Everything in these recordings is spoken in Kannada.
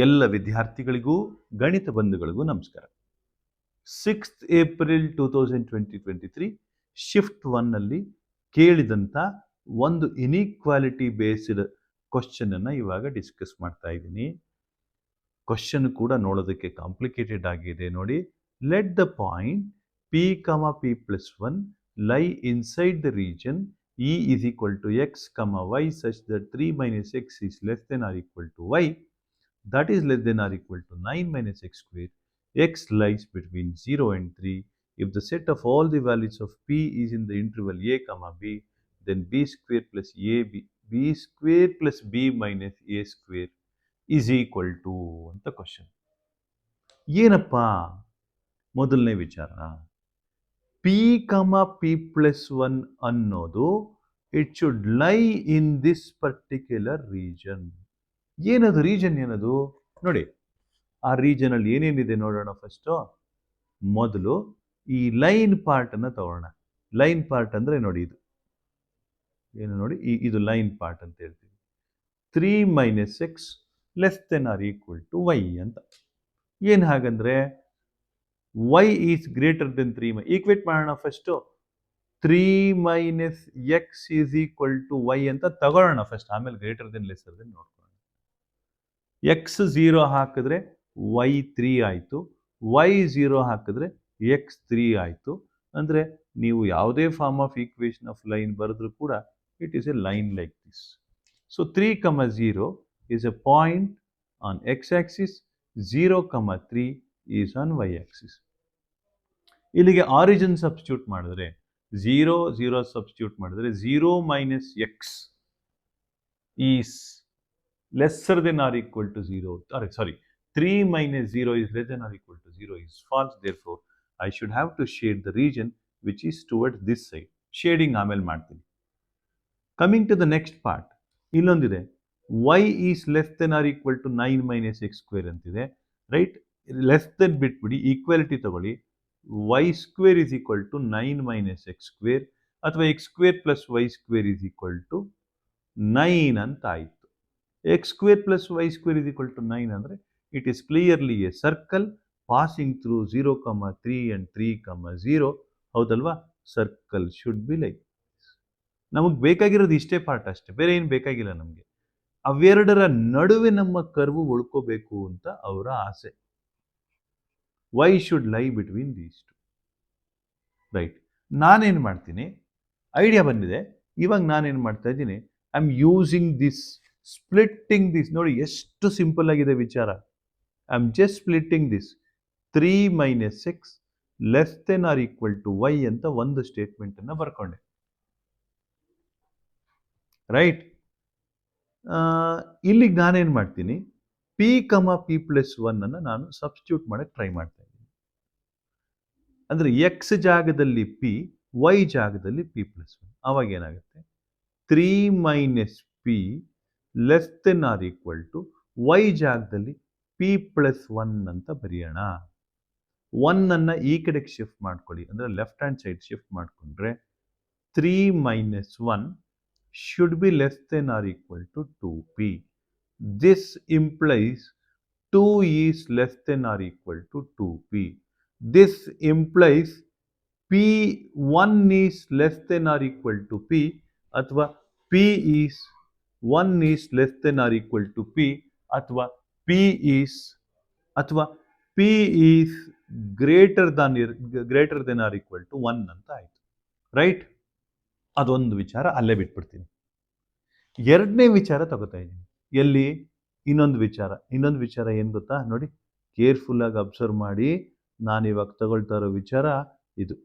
ಎಲ್ಲ ವಿದ್ಯಾರ್ಥಿಗಳಿಗೂ ಗಣಿತ ಬಂಧುಗಳಿಗೂ ನಮಸ್ಕಾರ. 6th ಏಪ್ರಿಲ್ 2023 ಶಿಫ್ಟ್ 1ನಲ್ಲಿ ಕೇಳಿದಂಥ ಒಂದು ಇನ್ಇಕ್ವಾಲಿಟಿ ಬೇಸ್ಡ್ ಕ್ವಶನ್ ಅನ್ನು ಇವಾಗ ಡಿಸ್ಕಸ್ ಮಾಡ್ತಾ ಇದ್ದೀನಿ. ಕ್ವಶನ್ ಕೂಡ ನೋಡೋದಕ್ಕೆ ಕಾಂಪ್ಲಿಕೇಟೆಡ್ ಆಗಿದೆ ನೋಡಿ. Let the point P, P+1 lie inside the region E is equal to x, y such that 3 minus x is less than or equal to y. That is less than or equal to 9 minus x square. X lies between 0 and 3. If the set of all the values of P is in the interval a, b, then b square plus b square plus b minus a square is equal to ಅಂತ ಕ್ವಶನ್. ಏನಪ್ಪ ಮೊದಲನೇ ವಿಚಾರ, P, P+1 ಅನ್ನೋದು ಇಟ್ ಶುಡ್ ಲೈ ಇನ್ ದಿಸ್ ಪರ್ಟಿಕ್ಯುಲರ್ ರೀಜನ್. ಏನದು ರೀಜನ್? ಏನದು ನೋಡಿ, ಆ ರೀಜನ್ ಅಲ್ಲಿ ಏನೇನಿದೆ ನೋಡೋಣ. ಫಸ್ಟು ಮೊದಲು ಈ ಲೈನ್ ಪಾರ್ಟ್ ಅನ್ನ ತಗೋಣ. ಲೈನ್ ಪಾರ್ಟ್ ಅಂದ್ರೆ ನೋಡಿ, ಇದು ಏನು ನೋಡಿ, ಇದು ಲೈನ್ ಪಾರ್ಟ್ ಅಂತ ಹೇಳ್ತೀವಿ. 3 minus x less than or equal to y ಅಂತ. ಏನು ಹಾಗಂದ್ರೆ y is greater than 3. Equate ಮಾಡೋಣ first. 3 minus x is equal to y ಅಂತ ತಗೊಳ್ಳೋಣ ಫಸ್ಟ್, ಆಮೇಲೆ ಗ್ರೇಟರ್ ದೆನ್ ಲೆಸ್ಸರ್ ದೆನ್ ನೋಡ್ಕೊಳ್ಳೋಣ. x 0 ಹಾಕಿದ್ರೆ y 3 ಆಯಿತು, y 0 ಹಾಕಿದ್ರೆ x 3 ಆಯಿತು. ಅಂದರೆ ನೀವು ಯಾವುದೇ form of equation of line ಬರೆದ್ರೂ ಕೂಡ it is a line like this. So 3, 0 is a point on x-axis, 0, 3 is on y-axis. ಇಲ್ಲಿಗೆ ಆರಿಜಿನ್ ಸಬ್ಸ್ಟಿಟ್ಯೂಟ್ ಮಾಡಿದ್ರೆ 0, 0 ಸಬ್ಸ್ಟಿಟ್ಯೂಟ್ ಮಾಡಿದ್ರೆ 0 minus x is lesser than or equal to 0. Sorry, 3 minus 0 is less than or equal to 0 is false. Therefore, I should have to shade the region which is towards this side. Shading ಆಮೇಲೆ ಮಾಡ್ತೀನಿ. Coming to the next part, ಇಲ್ಲೊಂದಿದೆ y is less than or equal to 9 minus x square ಅಂತಿದೆ. ರೈಟ್, ಲೆಸ್ ದೆನ್ ಬಿಟ್ಬಿಡಿ, ಈಕ್ವಾಲಿಟಿ ತಗೊಳ್ಳಿ. y square is equal to 9 minus x square ಅಥವಾ x square plus y square is equal to 9 ಅಂತ ಆಯಿತು. x square plus y square is equal to 9 ಅಂದರೆ it is clearly A circle passing through 0, 3 and 3, 0. ಹೌದಲ್ವಾ? Circle should be like. ನಮಗೆ ಬೇಕಾಗಿರೋದು ಇಷ್ಟೇ ಪಾರ್ಟ್ ಅಷ್ಟೇ, ಬೇರೆ ಏನು ಬೇಕಾಗಿಲ್ಲ ನಮಗೆ. ಅವೆರಡರ ನಡುವೆ ನಮ್ಮ ಕರ್ವು ಉಳ್ಕೋಬೇಕು ಅಂತ ಅವರ ಆಸೆ. y should lie between these two. Right, ನಾನೇನು ಮಾಡ್ತೀನಿ, ಐಡಿಯಾ ಬಂದಿದೆ. ಇವಾಗ ನಾನೇನು ಮಾಡ್ತಾ ಇದ್ದೀನಿ, I am using this, splitting this. ನೋಡಿ ಎಷ್ಟು ಸಿಂಪಲ್ ಆಗಿದೆ ವಿಚಾರ. I am just splitting this. 3 minus x less than or equal to y ಅಂತ ಒಂದು ಸ್ಟೇಟ್ಮೆಂಟ್ ಅನ್ನ ಬರ್ಕೊಂಡೆ. ರೈಟ್, ಇಲ್ಲಿಗೆ ನಾನೇನು ಮಾಡ್ತೀನಿ, P, P+1 ಅನ್ನು ನಾನು ಸಬ್ಸ್ಟಿಟ್ಯೂಟ್ ಮಾಡಕ್ಕೆ ಟ್ರೈ ಮಾಡ್ತಾ ಇದ್ದೀನಿ. ಅಂದರೆ x ಜಾಗದಲ್ಲಿ p, y ಜಾಗದಲ್ಲಿ P+1. ಆವಾಗ ಏನಾಗುತ್ತೆ, 3 minus p less than or equal to y ಜಾಗದಲ್ಲಿ P+1 ಅಂತ ಬರೆಯೋಣ. 1 ಅನ್ನ ಈ ಕಡೆಗೆ ಶಿಫ್ಟ್ ಮಾಡ್ಕೊಳ್ಳಿ, ಅಂದರೆ ಲೆಫ್ಟ್ ಹ್ಯಾಂಡ್ ಸೈಡ್ ಶಿಫ್ಟ್ ಮಾಡಿಕೊಂಡ್ರೆ 3 minus 1 should be less than or equal to 2p. This implies 2 is less than or equal to 2p. This implies p1 is less than or equal to p, ಅಥವಾ p is 1 is less than or equal to p, ಅಥವಾ p is greater than or equal to 1 ಅಂತ ಆಯಿತು. ರೈಟ್, ಅದೊಂದು ವಿಚಾರ ಅಲ್ಲೇ ಬಿಟ್ಬಿಡ್ತೀನಿ. ಎರಡನೇ ವಿಚಾರ ತಗೋತಾ ಇದ್ದೀನಿ. ಎಲ್ಲಿ? ಇನ್ನೊಂದು ವಿಚಾರ ಏನು ಗೊತ್ತಾ? ನೋಡಿ, ಕೇರ್ಫುಲ್ ಆಗಿ ಅಬ್ಸರ್ವ್ ಮಾಡಿ. ನಾನು ಇವಾಗ ತಗೊಳ್ತಾ ಇರೋ ವಿಚಾರ ಇದು.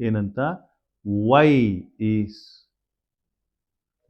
ಏನಂತ? y is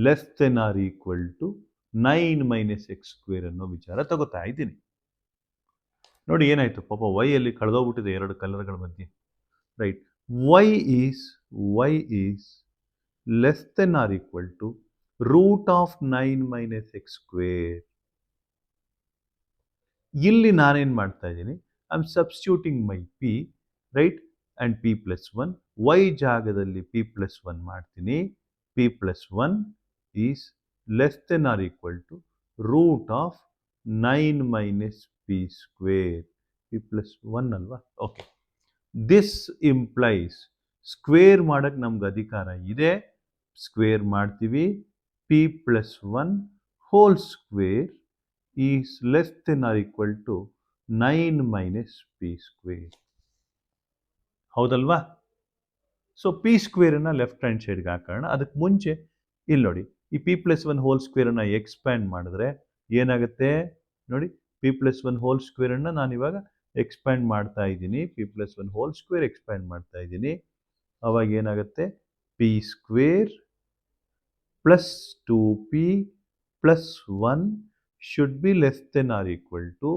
less than or equal to 9 minus x square ಅನ್ನೋ ವಿಚಾರ ತಗೋತಾ ಇದ್ದೀನಿ. ನೋಡಿ ಏನಾಯ್ತು, ಪಾಪ y ಅಲ್ಲಿ ಕಳೆದೋಗ್ಬಿಟ್ಟಿದೆ ಎರಡು ಕಲರ್ಗಳ ಮಧ್ಯೆ. Right, y is less than or equal to root of 9 minus x square. ಇಲ್ಲಿ ನಾನೇನು ಮಾಡ್ತಾ ಇದ್ದೀನಿ, I am substituting my p, right, and P+1. y ಜಾಗದಲ್ಲಿ P+1 ಮಾಡ್ತೀನಿ. P+1 is less than or equal to root of 9 minus p square. p plus 1 ಅಲ್ವಾ? ಓಕೆ. ದಿಸ್ ಇಂಪ್ಲೈಸ್ ಸ್ಕ್ವೇರ್ ಮಾಡಕ್ಕೆ ನಮ್ಗೆ ಅಧಿಕಾರ ಇದೆ. ಸ್ಕ್ವೇರ್ ಮಾಡ್ತೀವಿ. p plus 1 whole square is less than or equal to 9 minus p square. ಹೌದಲ್ವಾ? ಸೊ ಪಿ ಸ್ಕ್ವೇರನ್ನು ಲೆಫ್ಟ್ ಹ್ಯಾಂಡ್ ಸೈಡ್ಗೆ ಹಾಕೋಣ. ಅದಕ್ಕೆ ಮುಂಚೆ ಇಲ್ಲಿ ನೋಡಿ, ಈ ಪಿ ಪ್ಲಸ್ ಒನ್ ಹೋಲ್ ಸ್ಕ್ವೇರನ್ನು ಎಕ್ಸ್ಪ್ಯಾಂಡ್ ಮಾಡಿದ್ರೆ ಏನಾಗುತ್ತೆ ನೋಡಿ. ಪಿ ಪ್ಲಸ್ ಒನ್ ಹೋಲ್ ಸ್ಕ್ವೇರನ್ನು ನಾನು ಇವಾಗ ಎಕ್ಸ್ಪ್ಯಾಂಡ್ ಮಾಡ್ತಾ ಇದ್ದೀನಿ. P plus one whole square expand ಮಾಡ್ತಾ ಇದ್ದೀನಿ. ಅವಾಗ ಏನಾಗುತ್ತೆ, P square plus 2p plus 1 should be less than or equal to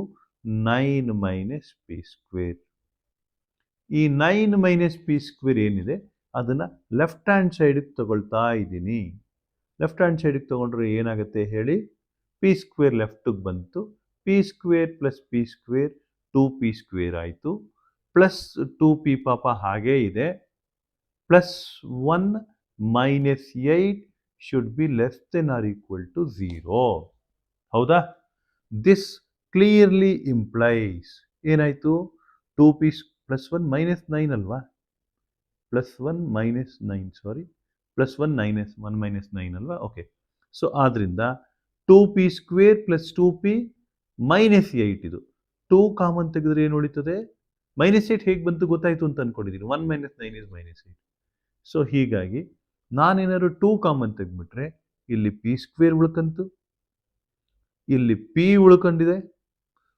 9 minus P square. ಈ 9 ಮೈನಸ್ ಪಿ ಸ್ಕ್ವೇರ್ ಏನಿದೆ ಅದನ್ನು ಲೆಫ್ಟ್ ಹ್ಯಾಂಡ್ ಸೈಡಿಗೆ ತಗೊಳ್ತಾ ಇದ್ದೀನಿ. ಲೆಫ್ಟ್ ಹ್ಯಾಂಡ್ ಸೈಡಿಗೆ ತೊಗೊಂಡ್ರೆ ಏನಾಗುತ್ತೆ ಹೇಳಿ, ಪಿ ಸ್ಕ್ವೇರ್ ಲೆಫ್ಟಿಗೆ ಬಂತು. P square plus P square 2p square ಆಯಿತು. ಪ್ಲಸ್ 2p ಪಾಪ ಹಾಗೇ ಇದೆ. Plus 1 minus 8 should be less than or equal to 0. ಹೌದಾ? ದಿಸ್ ಕ್ಲಿಯರ್ಲಿ ಇಂಪ್ಲೈಸ್ ಏನಾಯಿತು, 2p ಪ್ಲಸ್ 1 ಮೈನಸ್ 9 ಅಲ್ವಾ? ಪ್ಲಸ್ 1 ಮೈನಸ್ 9 ಸಾರಿ, ಪ್ಲಸ್ 1 ಮೈನಸ್ 1 ಮೈನಸ್ 9 ಅಲ್ವಾ? ಓಕೆ. ಸೊ ಆದ್ದರಿಂದ 2p square plus 2p minus 8 ಇದು 2 ಕಾಮನ್ ತೆಗೆದ್ರೆ ಏನು ಉಳಿತದೆ? ಮೈನಸ್ 8 ಹೇಗೆ ಬಂತು ಗೊತ್ತಾಯಿತು ಅಂತ ಅಂದ್ಕೊಂಡಿದ್ದೀನಿ. 1 ಮೈನಸ್ 9 ಇಸ್ ಮೈನಸ್ 8. ಸೊ ಹೀಗಾಗಿ ನಾನೇನಾದ್ರು 2 ಕಾಮನ್ ತೆಗೆದ್ಬಿಟ್ರೆ ಇಲ್ಲಿ ಪಿ ಸ್ಕ್ವೇರ್ ಉಳ್ಕಂತು, ಇಲ್ಲಿ ಪಿ ಉಳ್ಕೊಂಡಿದೆ.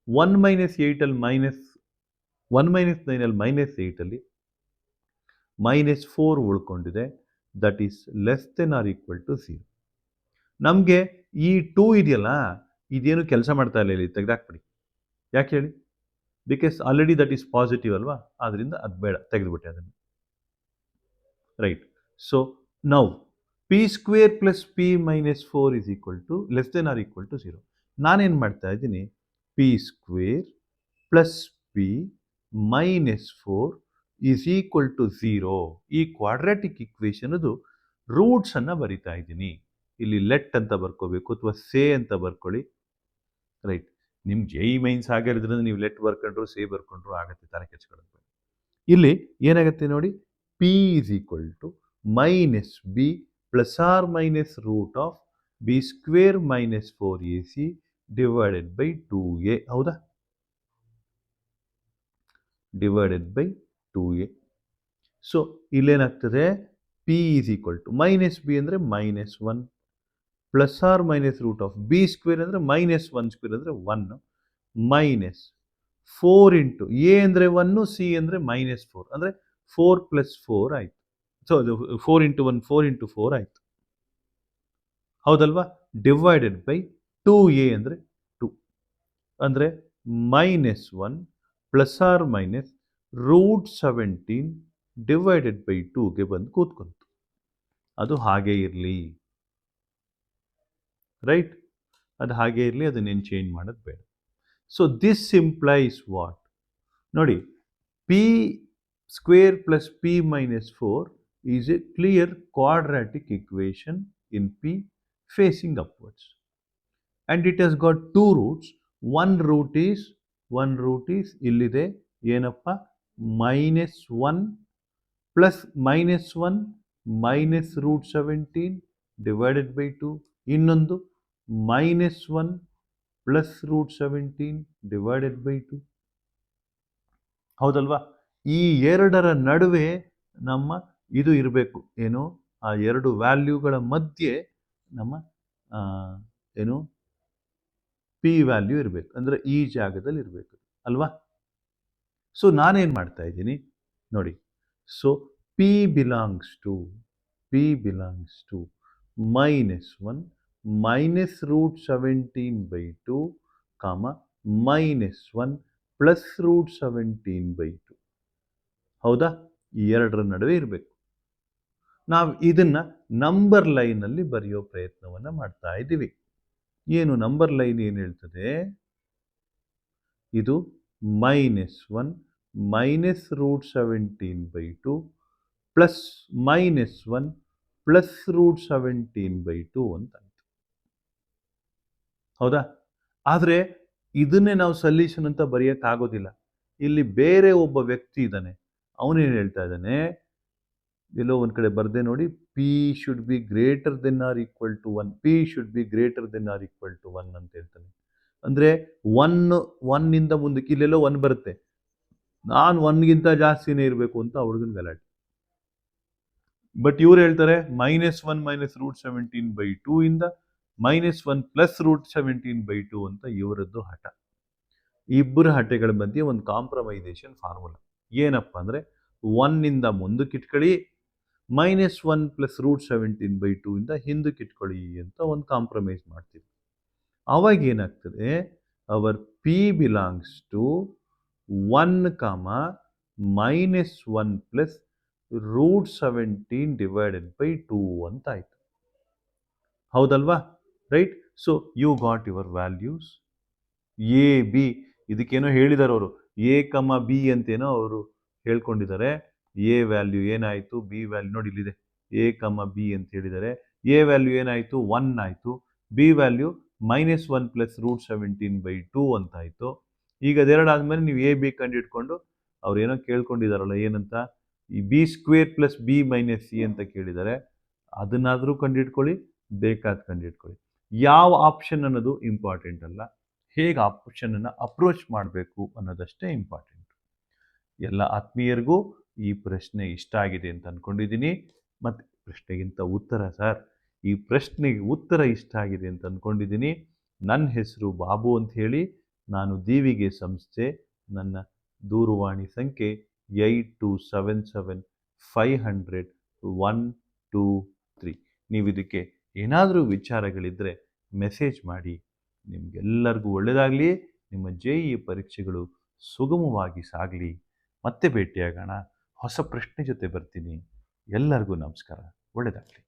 1 ಮೈನಸ್ 8ಅಲ್ಲಿ ಮೈನಸ್ 1 ಮೈನಸ್ 9ಅಲ್ಲಿ ಮೈನಸ್ 8ಅಲ್ಲಿ ಮೈನಸ್ 4 ಉಳ್ಕೊಂಡಿದೆ. That is less than or equal to 0. ನಮಗೆ ಈ 2 ಇದೆಯಲ್ಲ, ಇದೇನು ಕೆಲಸ ಮಾಡ್ತಾ ಇಲ್ಲ, ಇಲ್ಲಿ ತೆಗೆದಾಕ್ಬಿಡಿ. ಯಾಕೆ ಹೇಳಿ? Because already that is positive ಅಲ್ವಾ? ಆದ್ದರಿಂದ ಅದು ಬೇಡ, ತೆಗೆದುಬಿಟ್ಟೆ ಅದನ್ನು. Right. So now P square plus P minus 4 is equal to less than or equal to 0. ನಾನೇನು ಮಾಡ್ತಾ ಇದ್ದೀನಿ, P square plus P minus 4 is equal to 0. ಈ ಕ್ವಾಡ್ರಾಟಿಕ್ ಇಕ್ವೇಷನ್ ಅದು ರೂಟ್ಸನ್ನು ಬರಿತಾ ಇದ್ದೀನಿ. ಇಲ್ಲಿ ಲೆಟ್ ಅಂತ ಬರ್ಕೋಬೇಕು ಅಥವಾ ಸೇ ಅಂತ ಬರ್ಕೊಳ್ಳಿ. ರೈಟ್. ನಿಮ್ಮ ಜೈ ಮೈನ್ಸ್ ಆಗಿರೋದ್ರಿಂದ ನೀವು ಲೆಟ್ ಬರ್ಕೊಂಡ್ರು ಸೇ ಬರ್ಕೊಂಡ್ರು ಆಗುತ್ತೆ, ತಾನೇ ಕೆಚ್ಕೊಳ್ಳೋದು. ಇಲ್ಲಿ ಏನಾಗುತ್ತೆ ನೋಡಿ, P is equal to minus B plus or minus root of B square minus 4ac divided by 2a. ಹೌದಾ? Divided by 2a. ಸೊ ಇಲ್ಲೇನಾಗ್ತದೆ, P is equal to minus B ಅಂದರೆ minus 1 plus or minus root of B square ಅಂದರೆ ಮೈನಸ್ 1 ಸ್ಕ್ವೇರ್ ಅಂದರೆ 1 ಮೈನಸ್ 4 ಇಂಟು ಎ ಅಂದರೆ 1 ಸಿ ಅಂದರೆ ಮೈನಸ್ 4 ಅಂದರೆ 4 ಪ್ಲಸ್ 4 ಆಯಿತು. ಸೊ ಅದು 4 ಇಂಟು 1 4 ಇಂಟು 4 ಆಯಿತು. ಹೌದಲ್ವಾ? ಡಿವೈಡೆಡ್ ಬೈ 2a ಅಂದರೆ 2 ಅಂದರೆ minus 1 plus or minus root 17 divided by 2ಗೆ ಬಂದು ಕೂತ್ಕೊಂತು. ಅದು ಹಾಗೇ ಇರಲಿ. ರೈಟ್? ಅದು ಹಾಗೇ ಇರಲಿ, ಅದನ್ನೇನು ಚೇಂಜ್ ಮಾಡೋದು ಬೇಡ. ಸೊ ದಿಸ್ ಇಂಪ್ಲೈಸ್ ವಾಟ್ ನೋಡಿ, P square plus P minus 4 is A clear quadratic equation in P facing upwards, and it has got two roots. one root is illide ಏನಪ್ಪ, minus 1 plus minus 1 minus root 17 divided by 2. ಇನ್ನೊಂದು minus 1 plus root 17 divided by 2. ಹೌದಲ್ವಾ? ಈ ಎರಡರ ನಡುವೆ ನಮ್ಮ ಇದು ಇರಬೇಕು, ಏನು, ಆ ಎರಡು ವ್ಯಾಲ್ಯೂಗಳ ಮಧ್ಯೆ ನಮ್ಮ ಏನು ಪಿ ವ್ಯಾಲ್ಯೂ ಇರಬೇಕು, ಅಂದರೆ ಈ ಜಾಗದಲ್ಲಿ ಇರಬೇಕು ಅಲ್ವಾ? ಸೊ ನಾನೇನು ಮಾಡ್ತಾ ಇದ್ದೀನಿ ನೋಡಿ. So P belongs to minus 1 minus root 17 by 2 comma minus 1 plus root 17 by 2. ಹೌದಾ? ಈ ಎರಡರ ನಡುವೆ ಇರಬೇಕು. ನಾವು ಇದನ್ನು ನಂಬರ್ ಲೈನಲ್ಲಿ ಬರೆಯೋ ಪ್ರಯತ್ನವನ್ನು ಮಾಡ್ತಾ ಇದ್ದೀವಿ. ಏನು ನಂಬರ್ ಲೈನ್ ಏನು ಹೇಳ್ತದೆ, ಇದು minus 1 minus root 17 by 2 plus minus 1 plus root 17 by 2 ಅಂತ ಆಯಿತು. ಹೌದಾ? ಆದರೆ ಇದನ್ನೇ ನಾವು ಸೊಲ್ಯೂಷನ್ ಅಂತ ಬರೆಯೋಕ್ಕಾಗೋದಿಲ್ಲ. ಇಲ್ಲಿ ಬೇರೆ ಒಬ್ಬ ವ್ಯಕ್ತಿ ಇದ್ದಾನೆ. ಅವನೇನು ಹೇಳ್ತಾ ಇದ್ದಾನೆ, ಎಲ್ಲೋ ಒಂದು ಕಡೆ ಬರ್ದೆ ನೋಡಿ, P should be greater than or equal to 1, P should be greater than or equal to 1 ಅಂತ ಹೇಳ್ತಾನೆ. ಅಂದರೆ 1 ಇಂದ ಮುಂದಕ್ಕೆ ಇಲ್ಲೆಲ್ಲೋ 1 ಬರುತ್ತೆ, ನಾನು 1ಗಿಂತ ಜಾಸ್ತಿನೇ ಇರಬೇಕು ಅಂತ ಆ ಹುಡುಗನ ಗಲಾಟೆ. ಬಟ್ ಇವ್ರು ಹೇಳ್ತಾರೆ -1 ಮೈನಸ್ √17/2 ಇಂದ -1 ಪ್ಲಸ್ √17/2 ಅಂತ ಇವರದ್ದು ಹಠ. ಇಬ್ಬರು ಹಠೆಗಳ ಮಧ್ಯೆ ಒಂದು ಕಾಂಪ್ರಮೈಸೇಷನ್ ಫಾರ್ಮುಲಾ ಏನಪ್ಪ ಅಂದರೆ 1 ಇಂದ ಮುಂದಕ್ಕೆ ಇಟ್ಕೊಳ್ಳಿ, -1 ಪ್ಲಸ್ √17/2 ಇಂದ ಹಿಂದಕ್ಕೆ ಇಟ್ಕೊಳ್ಳಿ ಅಂತ ಒಂದು ಕಾಂಪ್ರಮೈಸ್ ಮಾಡ್ತೀವಿ. ಅವಾಗ ಏನಾಗ್ತದೆ, our P belongs to 1, -1 plus √17/2 ಅಂತ ಆಯ್ತು. ಹೌದಲ್ವಾ? Right. So you got your values A B. ಇದಕ್ಕೇನೋ ಹೇಳಿದ್ದಾರೆ ಅವರು, ಎ ಕಮ ಬಿ ಅಂತೇನೋ ಅವರು ಹೇಳ್ಕೊಂಡಿದ್ದಾರೆ. ಎ ವ್ಯಾಲ್ಯೂ ಏನಾಯಿತು, ಬಿ ವ್ಯಾಲ್ಯೂ ನೋಡಿ ಇಲ್ಲಿದೆ, ಎ ಕಮ ಬಿ ಅಂತ ಹೇಳಿದ್ದಾರೆ. ಎ ವ್ಯಾಲ್ಯೂ ಏನಾಯಿತು, 1 ಆಯಿತು. ಬಿ ವ್ಯಾಲ್ಯೂ -1 ಪ್ಲಸ್ √17/2 ಅಂತ ಆಯಿತು. ಈಗ ಅದೆರಡಾದ್ಮೇಲೆ ನೀವು ಎ ಬಿ ಕಂಡಿಡ್ಕೊಂಡು ಅವ್ರು ಏನೋ ಕೇಳ್ಕೊಂಡಿದಾರಲ್ಲ, ಏನಂತ, ಈ B square plus B minus C ಅಂತ ಕೇಳಿದ್ದಾರೆ. ಅದನ್ನಾದರೂ ಕಂಡಿಡ್ಕೊಳ್ಳಿ, ಬೇಕಾದ ಕಂಡಿಡ್ಕೊಳ್ಳಿ. ಯಾವ ಆಪ್ಷನ್ ಅನ್ನೋದು ಇಂಪಾರ್ಟೆಂಟ್ ಅಲ್ಲ, ಹೇಗೆ ಆಪ್ಷನನ್ನು ಅಪ್ರೋಚ್ ಮಾಡಬೇಕು ಅನ್ನೋದಷ್ಟೇ ಇಂಪಾರ್ಟೆಂಟ್. ಎಲ್ಲ ಆತ್ಮೀಯರಿಗೂ ಈ ಪ್ರಶ್ನೆ ಇಷ್ಟ ಆಗಿದೆ ಅಂತ ಅಂದ್ಕೊಂಡಿದ್ದೀನಿ. ಮತ್ತು ಪ್ರಶ್ನೆಗಿಂತ ಉತ್ತರ ಸರ್, ಈ ಪ್ರಶ್ನೆಗೆ ಉತ್ತರ ಇಷ್ಟ ಆಗಿದೆ ಅಂತ ಅಂದ್ಕೊಂಡಿದ್ದೀನಿ. ನನ್ನ ಹೆಸರು ಬಾಬು ಅಂತ ಹೇಳಿ, ನಾನು ದೀವಿಗೆ ಸಂಸ್ಥೆ, ನನ್ನ ದೂರವಾಣಿ ಸಂಖ್ಯೆ 8277-500-123. ನೀವು ಇದಕ್ಕೆ ಏನಾದರೂ ವಿಚಾರಗಳಿದ್ದರೆ ಮೆಸೇಜ್ ಮಾಡಿ. ನಿಮಗೆಲ್ಲರಿಗೂ ಒಳ್ಳೆಯದಾಗಲಿ. ನಿಮ್ಮ JEE ಪರೀಕ್ಷೆಗಳು ಸುಗಮವಾಗಿ ಸಾಗಲಿ. ಮತ್ತೆ ಭೇಟಿಯಾಗೋಣ, ಹೊಸ ಪ್ರಶ್ನೆ ಜೊತೆ ಬರ್ತೀನಿ. ಎಲ್ಲರಿಗೂ ನಮಸ್ಕಾರ, ಒಳ್ಳೆಯದಾಗಲಿ.